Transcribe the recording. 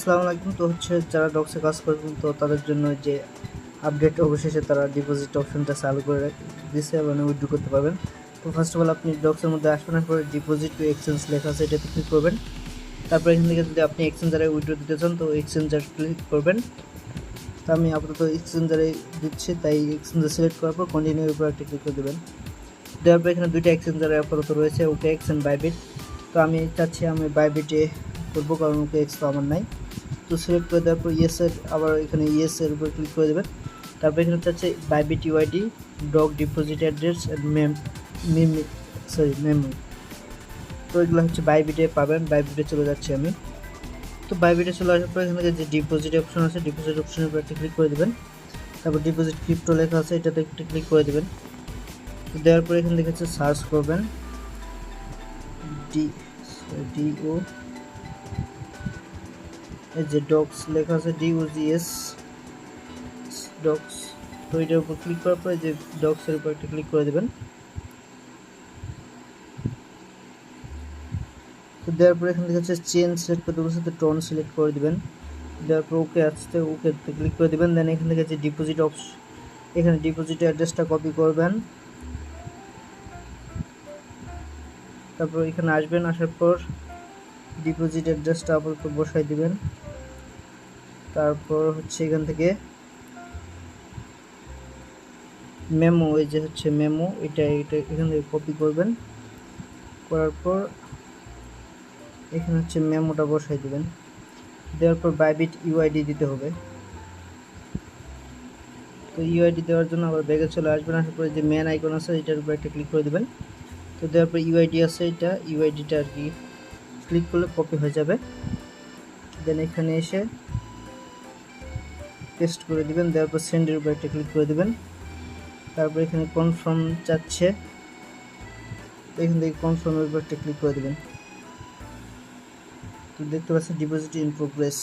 আসসালামু আলাইকুম। তো হচ্ছে যারা ডক্সে কাজ করবেন তো তাদের জন্য যে আপডেট অবশেষে তারা ডিপোজিট অপশনটা চালু করে দিচ্ছে এবং উইথড্র করতে পারবেন। তো ফার্স্ট অফ অল আপনি ডক্সের মধ্যে আসবেন, পরে ডিপোজিট টু এক্সচেঞ্জ লেখা আছে এটাতে ক্লিক করবেন। তারপর এখান থেকে যদি আপনি এক্সচেঞ্জারে উইথড্র দিতে চান তো এক্সচেঞ্জার ক্লিক করবেন। তো আমি আপাতত এক্সচেঞ্জারে দিচ্ছি, তাই এক্সচেঞ্জার সিলেক্ট করার পর কন্টিনিউর উপর একটা ক্লিক করে দেবেন। দেওয়ার পর এখানে দুইটা এক্সচেঞ্জারে আপাতত রয়েছে, ওকে এক্স অ্যান্ড বাইবিট। তো আমি চাচ্ছি আমি বাইবিটে করবো কারণ ওকে এক্স তো আমার নাই। তো সিলেক্ট করে দেওয়ার পর ইয়েসের আবার এখানে ইয়েসের উপর ক্লিক করে দেবেন। তারপর এখানে চাচ্ছে Bybit UID, dog deposit address memo. তো এগুলো হচ্ছে বাইবিটে পাবেন। বাইবিটে চলে যাচ্ছি আমি। তো বাইবিটে চলে আসার পর এখানে যে ডিপোজিট অপশন আছে ডিপোজিট অপশনের উপর একটা ক্লিক করে দেবেন। তারপর ডিপোজিট ক্রিপ্টো লেখা আছে এটাতে একটা ক্লিক করে দেবেন। তো দেওয়ার পর এখানে লেখা আছে সার্চ করবেন ডিও এই যে ডক্স লেখা আছে ডিওজিএস ডক্স। তো এটার উপর ক্লিক করার পরে যে ডক্সের উপর একটা ক্লিক করে দেবেন। তো দেওয়ার পরে এখান থেকে হচ্ছে চেন সিলেক্ট করতে বলছে, তো টোন সিলেক্ট করে দেবেন। দেওয়ার পর ওকে আসতে ওকে ক্লিক করে দেবেন। দেন এখান থেকে যে ডিপোজিট অপশন এখানে ডিপোজিট অ্যাড্রেসটা কপি করবেন। তারপর এখানে আসবেন, আসার পর ডিপোজিট অ্যাড্রেসটা আপাতত বসাই দিবেন। তারপর হচ্ছে এখান থেকে মেমো এই যে হচ্ছে মেমো এটা এখান থেকে কপি করবেন। করার পর এখানে হচ্ছে মেমোটা বসাই দিবেন। দেওয়ার পর বাইবিট ইউআইডি দিতে হবে। তো ইউআইডি দেওয়ার জন্য আবার ব্যাগে চলে আসবেন। আসার পরে যে মেন আইকন আছে এটার উপর একটা ক্লিক করে দেবেন। তো দেওয়ার পর ইউআইডি আছে এটা ইউআইডিটা আর কি ক্লিক করলে কপি হয়ে যাবে। দেন এখানে এসে পেস্ট করে দিবেন। দেওয়ার পর সেন্ডের উপর একটা ক্লিক করে দিবেন। তারপর এখানে কনফার্ম চাচ্ছে, এখান থেকে কনফার্মের উপর একটা ক্লিক করে দেবেন। তো দেখতে পাচ্ছেন ডিপোজিট ইন প্রোগ্রেস।